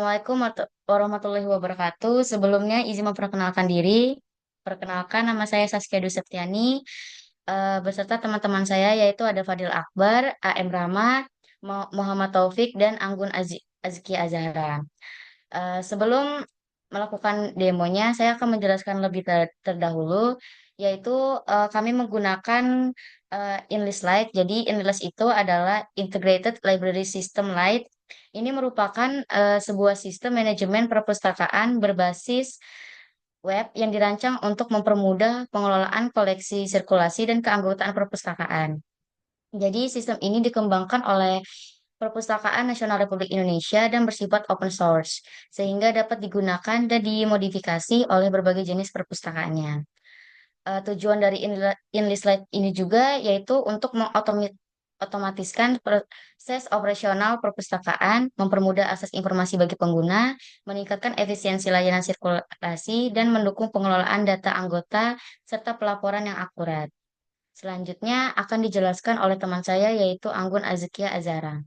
Assalamualaikum warahmatullahi wabarakatuh. Sebelumnya izin memperkenalkan diri. Perkenalkan nama saya Saskia Duseptiani, beserta teman-teman saya yaitu ada Fadil Akbar, AM Rama, Muhammad Taufik, dan Anggun Azki Azhara. Sebelum melakukan demonya, saya akan menjelaskan lebih terdahulu, yaitu kami menggunakan Enlist Lite. Jadi Enlist itu adalah Integrated Library System Lite. Ini merupakan sebuah sistem manajemen perpustakaan berbasis web yang dirancang untuk mempermudah pengelolaan koleksi sirkulasi dan keanggotaan perpustakaan. Jadi sistem ini dikembangkan oleh Perpustakaan Nasional Republik Indonesia dan bersifat open source, sehingga dapat digunakan dan dimodifikasi oleh berbagai jenis perpustakaannya. Tujuan dari InListLite ini juga yaitu untuk mengotomatiskan proses operasional perpustakaan, mempermudah akses informasi bagi pengguna, meningkatkan efisiensi layanan sirkulasi, dan mendukung pengelolaan data anggota serta pelaporan yang akurat. Selanjutnya akan dijelaskan oleh teman saya yaitu Anggun Azkia Azara.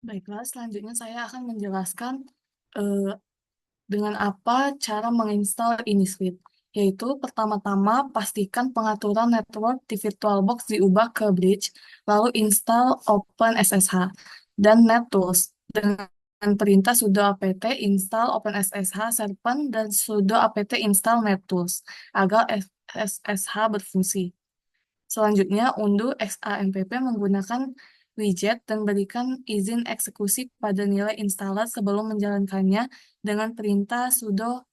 Baiklah, selanjutnya saya akan menjelaskan eh, dengan apa cara menginstal ini suite. Yaitu pertama-tama pastikan pengaturan network di VirtualBox diubah ke Bridge, lalu install OpenSSH dan NetTools dengan perintah sudo apt install OpenSSH Serpent dan sudo apt install NetTools agar SSH berfungsi. Selanjutnya, unduh XAMPP menggunakan widget dan berikan izin eksekusi pada nilai installer sebelum menjalankannya dengan perintah sudo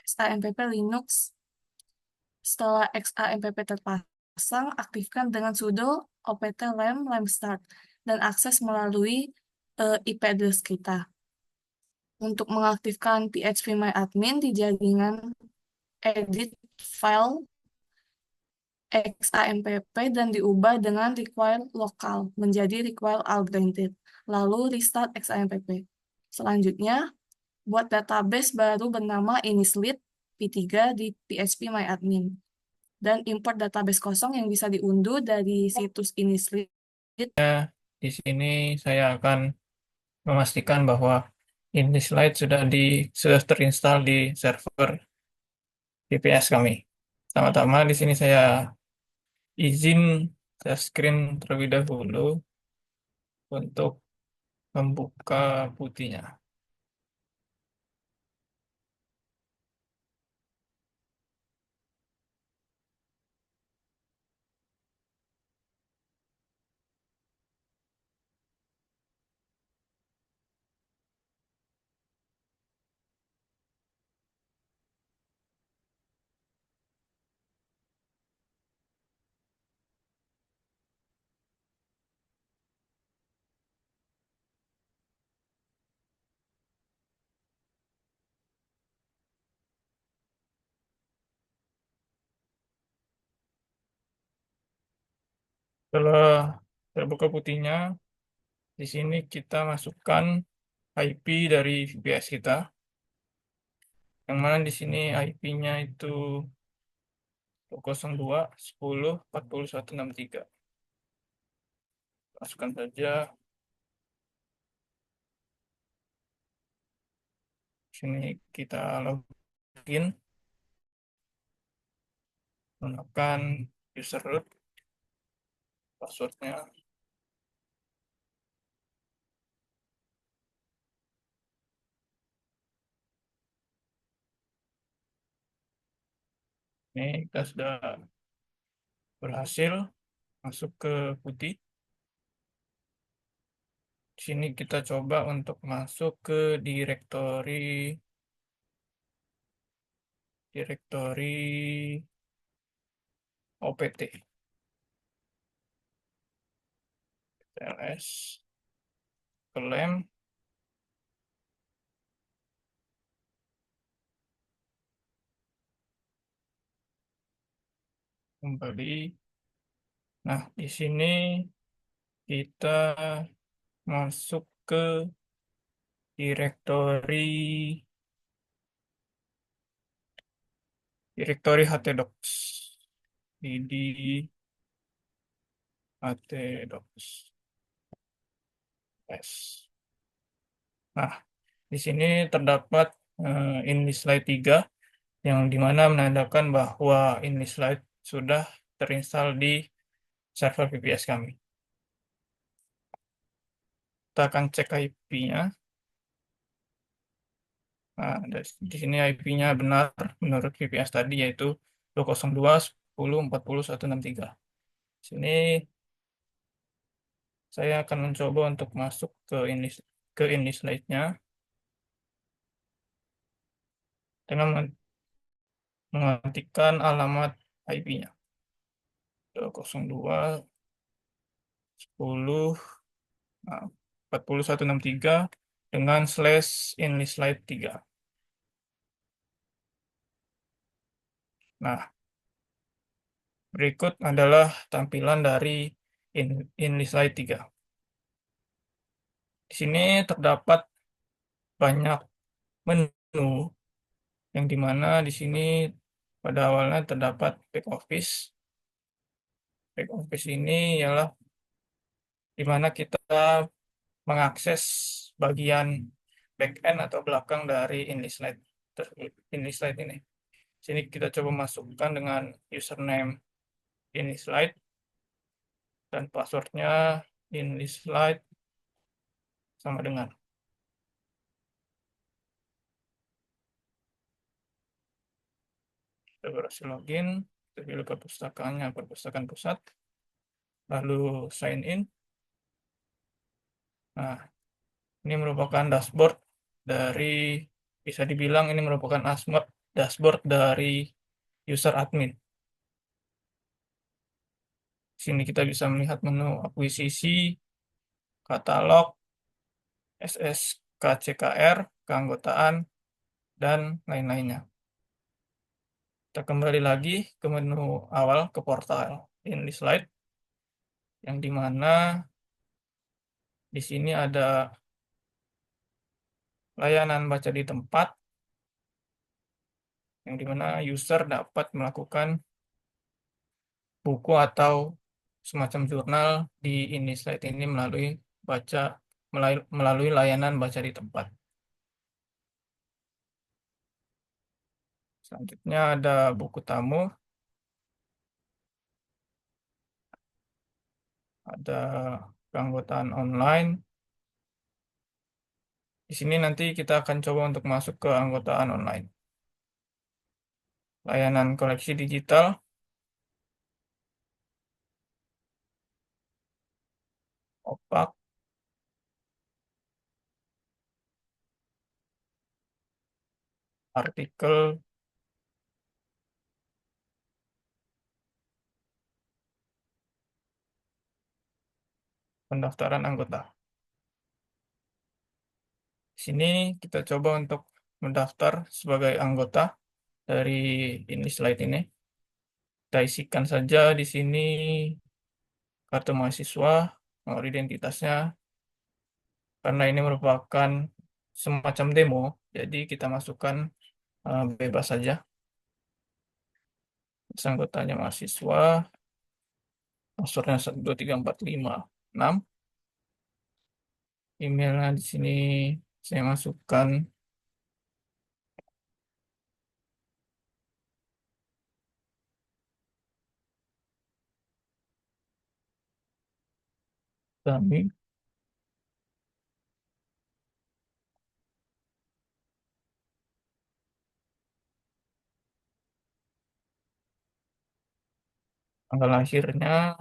XAMPP Linux. Setelah XAMPP terpasang, aktifkan dengan sudo opt lamp start dan akses melalui IP address kita. Untuk mengaktifkan phpMyAdmin di jaringan edit file XAMPP dan diubah dengan require lokal menjadi require all granted. Lalu restart XAMPP. Selanjutnya, buat database baru bernama initslib p3 di phpMyAdmin. Dan import database kosong yang bisa diunduh dari situs initslib. Di sini saya akan memastikan bahwa ini slide sudah terinstall di server VPS kami. Pertama-tama di sini saya izin share screen terlebih dahulu untuk membuka putihnya. Setelah terbuka putihnya, di sini kita masukkan IP dari VPS kita, yang mana di sini IP-nya itu 202.10.4163. Masukkan saja. Sini kita login menggunakan user root, passwordnya. Ini kita sudah berhasil masuk ke putih. Di sini kita coba untuk masuk ke direktori opt ls klaim kembali. Nah, di sini kita masuk ke direktori htdocs. Di htdocs. S. Nah, di sini terdapat ini slide 3 yang dimana menandakan bahwa ini slide sudah terinstall di server VPS kami. Kita akan cek IP-nya. Nah, di sini IP-nya benar menurut VPS tadi yaitu 202.10.40.163. Sini saya akan mencoba untuk masuk ke ini slide-nya dengan mengetikkan alamat IP-nya 202.10 nah, 4163 dengan slash ini slide 3. Nah, berikut adalah tampilan dari ini slide 3. Di sini terdapat banyak menu yang dimana di sini pada awalnya terdapat back office. Back office ini ialah dimana kita mengakses bagian back end atau belakang dari ini slide ini. Sini kita coba masukkan dengan username ini slide dan passwordnya ini slide sama dengan. Kita berhasil login, kita pilih perpustakaannya, perpustakaan pusat, lalu sign in. Nah, ini merupakan dashboard dari, bisa dibilang ini merupakan dashboard dari user admin. Sini kita bisa melihat menu akuisisi, katalog, SSKCKR, keanggotaan, dan lain-lainnya. Kita kembali lagi ke menu awal, ke portal ini slide, yang dimana di sini ada layanan baca di tempat, yang dimana user dapat melakukan buku atau semacam jurnal di ini slide ini melalui layanan baca di tempat. Selanjutnya ada buku tamu, ada keanggotaan online. Di sini nanti kita akan coba untuk masuk ke anggotaan online. Layanan koleksi digital, opak, artikel, pendaftaran anggota. Di sini kita coba untuk mendaftar sebagai anggota dari ini slide ini. Kita isikan saja di sini kartu mahasiswa, nomor identitasnya, karena ini merupakan semacam demo, jadi kita masukkan bebas saja. Anggotanya mahasiswa, passwordnya 123456, emailnya di sini saya masukkan kami. Tanggal lahirnya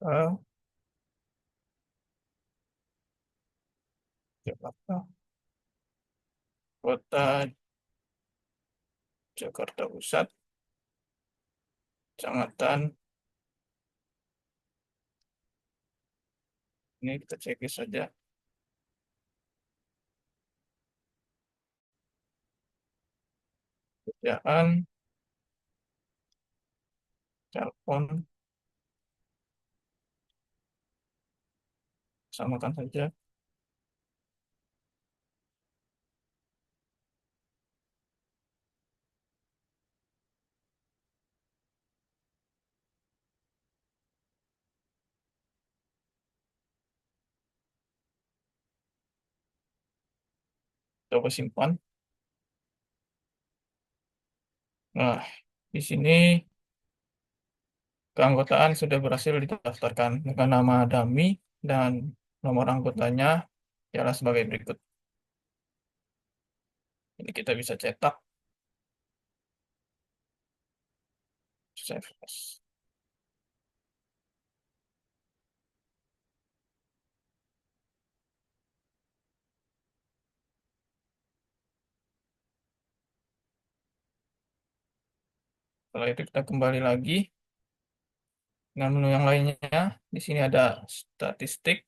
ke Jakarta, kota Jakarta Pusat, kecamatan. Ini kita cek saja. Kerjaan, telepon, samakan saja. Coba simpan. Nah, di sini keanggotaan sudah berhasil didaftarkan dengan nama Dami dan nomor anggotanya ialah sebagai berikut. Ini kita bisa cetak, save as. Setelah itu kita kembali lagi dengan menu yang lainnya. Di sini ada statistik.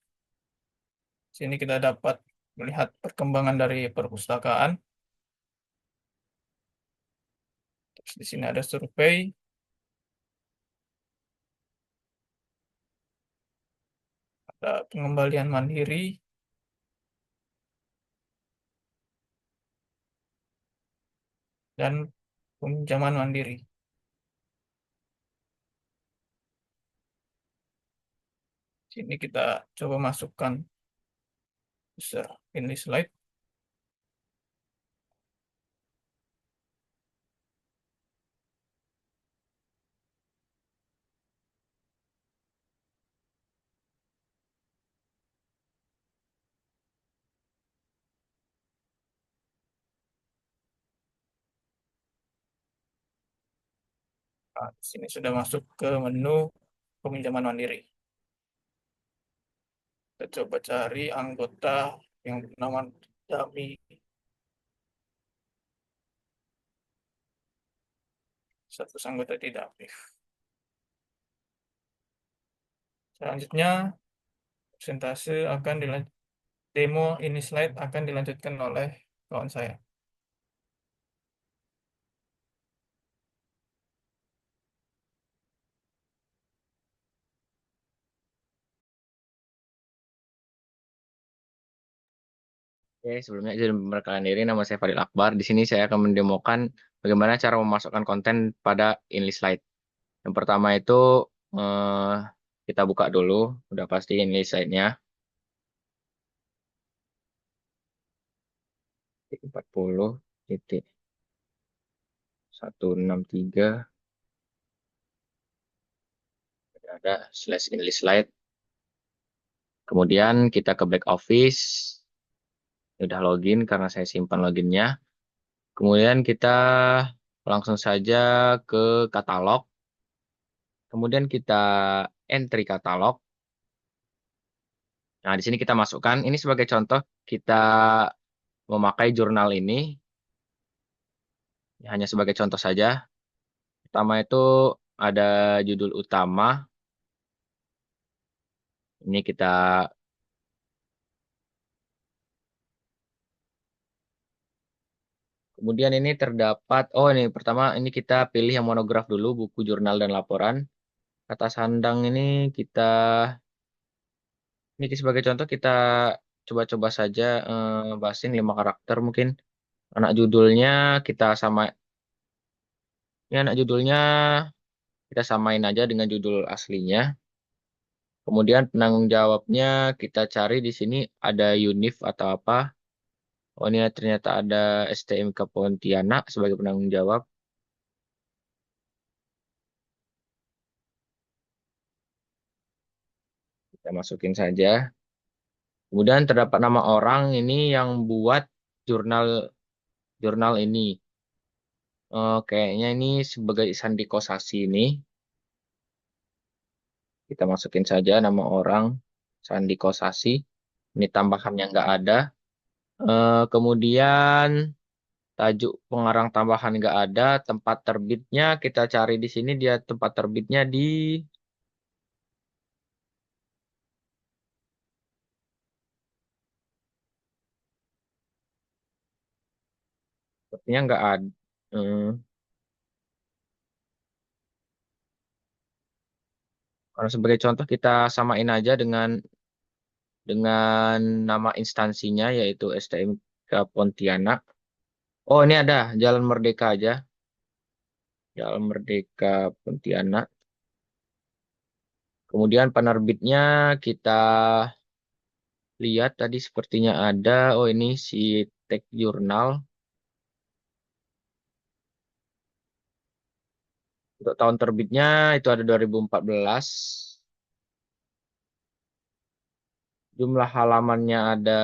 Di sini kita dapat melihat perkembangan dari perpustakaan. Terus di sini ada survei, ada pengembalian mandiri, dan peminjaman mandiri. Sini kita coba masukkan user ini slide. Nah, di sini sudah masuk ke menu peminjaman mandiri. Kita coba cari anggota yang bernama Dami. Status anggota tidak aktif. Selanjutnya, presentase akan dilanjut, demo ini slide akan dilanjutkan oleh kawan saya. Oke, sebelumnya izin memperkenalkan diri, nama saya Fadil Akbar. Di sini saya akan mendemokan bagaimana cara memasukkan konten pada English Slide. Yang pertama itu eh, kita buka dulu, udah pasti English Slide-nya. 40.163 ada slash English Slide. Kemudian kita ke back office. Udah login karena saya simpan loginnya. Kemudian kita langsung saja ke katalog. Kemudian kita entry katalog. Nah, di sini kita masukkan, ini sebagai contoh, kita memakai jurnal ini, hanya sebagai contoh saja. Pertama itu ada judul utama, ini kita, kemudian ini terdapat, oh ini pertama, ini kita pilih yang monograf dulu, buku, jurnal, dan laporan. Kata sandang ini kita, ini sebagai contoh kita coba-coba saja bahasin 5 karakter mungkin. Anak judulnya kita sama, ini anak judulnya kita samain aja dengan judul aslinya. Kemudian penanggung jawabnya kita cari di sini ada Unif atau apa. Oh ini ternyata ada STMK Pontianak sebagai penanggung jawab. Kita masukin saja. Kemudian terdapat nama orang ini yang buat jurnal jurnal ini. Kayaknya ini sebagai Sandiko Sasi ini. Kita masukin saja nama orang Sandiko Sasi. Ini tambahan yang nggak ada. Kemudian tajuk pengarang tambahan nggak ada, tempat terbitnya kita cari di sini dia tempat terbitnya di sepertinya nggak ada. Hmm, Kalau sebagai contoh kita samain aja dengan nama instansinya yaitu STMK Pontianak. Oh, ini ada Jalan Merdeka aja. Jalan Merdeka Pontianak. Kemudian penerbitnya kita lihat tadi sepertinya ada. Oh, ini si Tech Jurnal. Untuk tahun terbitnya itu ada 2014. Jumlah halamannya ada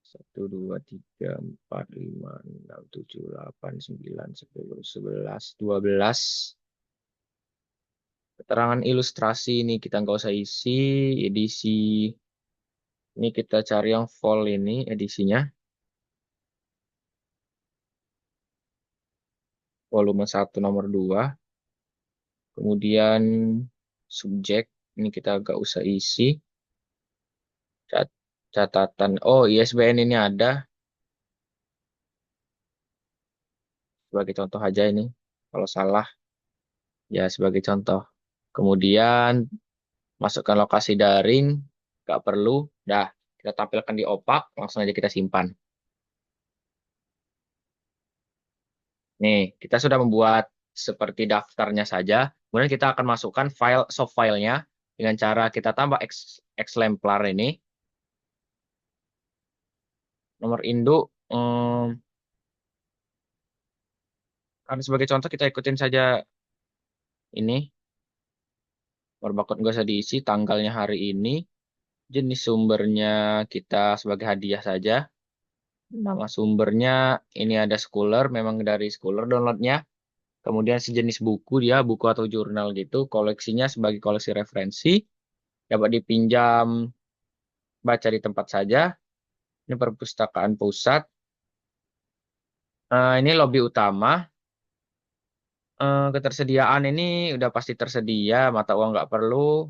1, 2, 3, 4, 5, 6, 7, 8, 9, 10, 11, 12. Keterangan ilustrasi ini kita nggak usah isi. Edisi ini kita cari yang vol ini edisinya. Volume 1 nomor 2. Kemudian subjek ini kita nggak usah isi. Cat- Catatan. Oh, ISBN ini ada. Sebagai contoh aja ini. Kalau salah ya sebagai contoh. Kemudian masukkan lokasi daring. Nggak perlu. Dah, kita tampilkan di opak. Langsung aja kita simpan. Nih, kita sudah membuat seperti daftarnya saja. Kemudian kita akan masukkan file soft filenya dengan cara kita tambah exemplar ini. Nomor induk. Kan sebagai contoh kita ikutin saja ini. Nomor barcode nggak usah diisi. Tanggalnya hari ini. Jenis sumbernya kita sebagai hadiah saja. Nama sumbernya ini ada Scholar. Memang dari Scholar downloadnya. Kemudian sejenis buku dia, buku atau jurnal gitu. Koleksinya sebagai koleksi referensi. Dapat dipinjam baca di tempat saja. Ini perpustakaan pusat. Ini lobi utama. Ketersediaan ini udah pasti tersedia. Mata uang nggak perlu.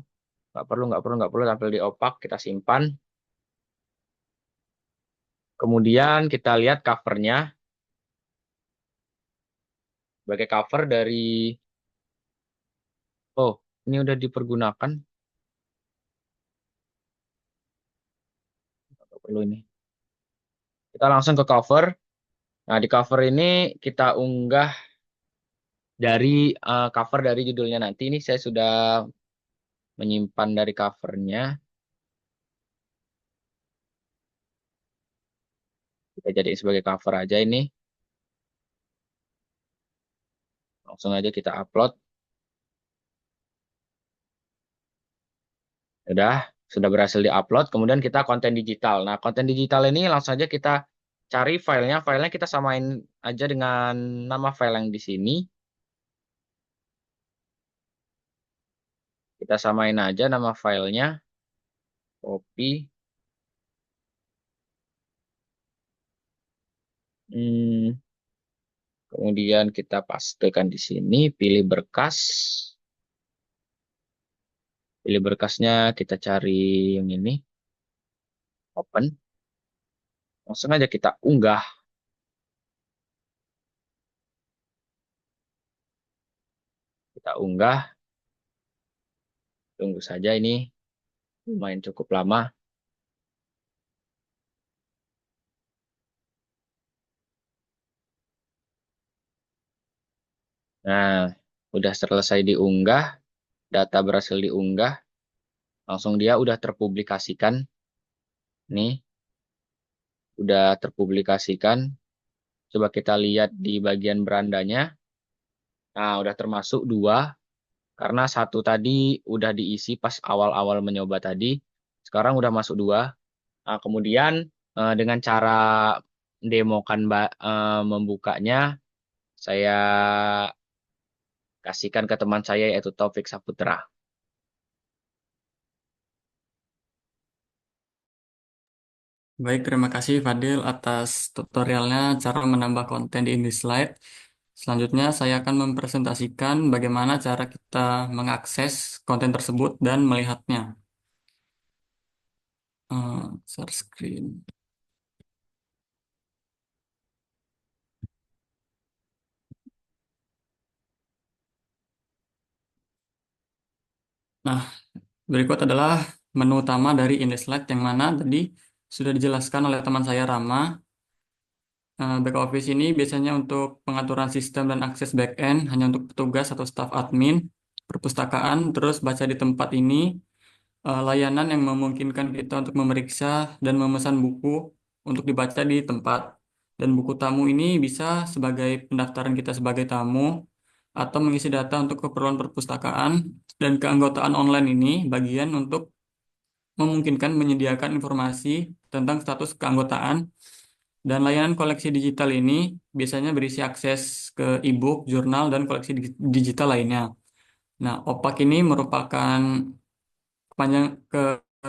Nggak perlu. Tampil di opak. Kita simpan. Kemudian kita lihat covernya. Sebagai cover dari... Oh, ini udah dipergunakan. Nggak perlu ini. Kita langsung ke cover. Nah, di cover ini kita unggah dari cover dari judulnya nanti. Ini saya sudah menyimpan dari covernya. Kita jadiin sebagai cover aja ini. Langsung aja kita upload. Sudah berhasil diupload. Kemudian kita konten digital. Nah, konten digital ini langsung aja kita cari filenya. Filenya kita samain aja dengan nama file yang di sini. Kita samain aja nama filenya. Copy. Hmm, Kemudian kita pastekan di sini. Pilih berkas. Pilih berkasnya kita cari yang ini. Open. Langsung aja kita unggah. Kita unggah. Tunggu saja ini. Lumayan cukup lama. Nah, udah selesai diunggah. Data berhasil diunggah. Langsung dia udah terpublikasikan. Nih, udah terpublikasikan. Coba kita lihat di bagian berandanya. Nah, udah termasuk 2. Karena 1 tadi udah diisi pas awal-awal mencoba tadi. Sekarang udah masuk 2. Nah, kemudian dengan cara demokan membukanya, saya kasihkan ke teman saya yaitu Taufik Saputra. Baik, terima kasih Fadil atas tutorialnya cara menambah konten di IndiSlide. Selanjutnya saya akan mempresentasikan bagaimana cara kita mengakses konten tersebut dan melihatnya. Share screen. Nah, berikut adalah menu utama dari InDesign yang mana tadi sudah dijelaskan oleh teman saya Rama. Back office ini biasanya untuk pengaturan sistem dan akses backend hanya untuk petugas atau staf admin, perpustakaan, terus baca di tempat ini, layanan yang memungkinkan kita untuk memeriksa dan memesan buku untuk dibaca di tempat. Dan buku tamu ini bisa sebagai pendaftaran kita sebagai tamu atau mengisi data untuk keperluan perpustakaan, dan keanggotaan online ini bagian untuk memungkinkan menyediakan informasi tentang status keanggotaan, dan layanan koleksi digital ini biasanya berisi akses ke e-book, jurnal, dan koleksi digital lainnya. Nah, OPAC ini merupakan kepanjang ke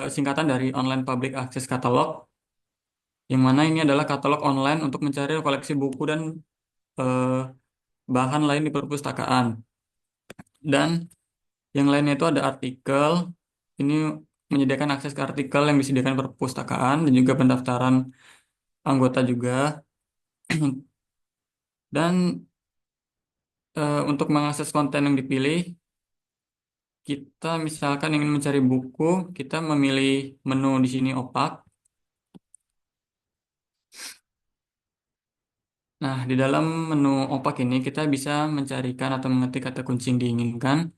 singkatan dari Online Public Access Catalog, yang mana ini adalah katalog online untuk mencari koleksi buku dan eh, bahan lain di perpustakaan. Dan yang lainnya itu ada artikel, ini menyediakan akses ke artikel yang disediakan perpustakaan dan juga pendaftaran anggota juga. Dan untuk mengakses konten yang dipilih, kita misalkan ingin mencari buku, kita memilih menu di sini opak. Nah, di dalam menu opak ini kita bisa mencarikan atau mengetik kata kunci yang diinginkan.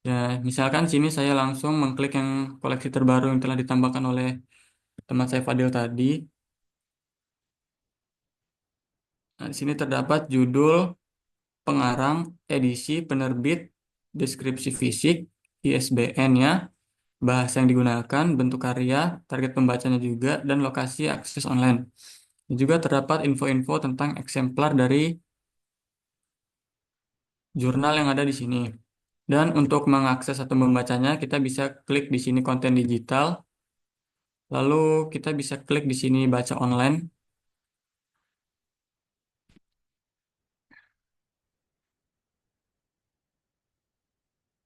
Ya, misalkan sini saya langsung mengklik yang koleksi terbaru yang telah ditambahkan oleh teman saya Fadil tadi. Nah, di sini terdapat judul, pengarang, edisi, penerbit, deskripsi fisik, ISBN-nya, bahasa yang digunakan, bentuk karya, target pembacanya juga, dan lokasi akses online. Dan juga terdapat info-info tentang eksemplar dari jurnal yang ada di sini. Dan untuk mengakses atau membacanya, kita bisa klik di sini konten digital, lalu kita bisa klik di sini baca online.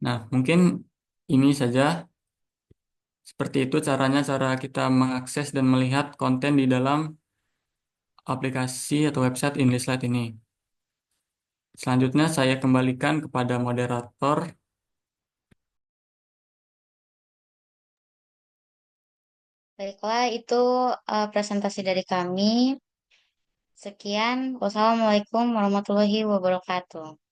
Nah, mungkin ini saja. Seperti itu caranya, cara kita mengakses dan melihat konten di dalam aplikasi atau website InDesign ini. Selanjutnya saya kembalikan kepada moderator. Baiklah, itu presentasi dari kami. Sekian, wassalamualaikum warahmatullahi wabarakatuh.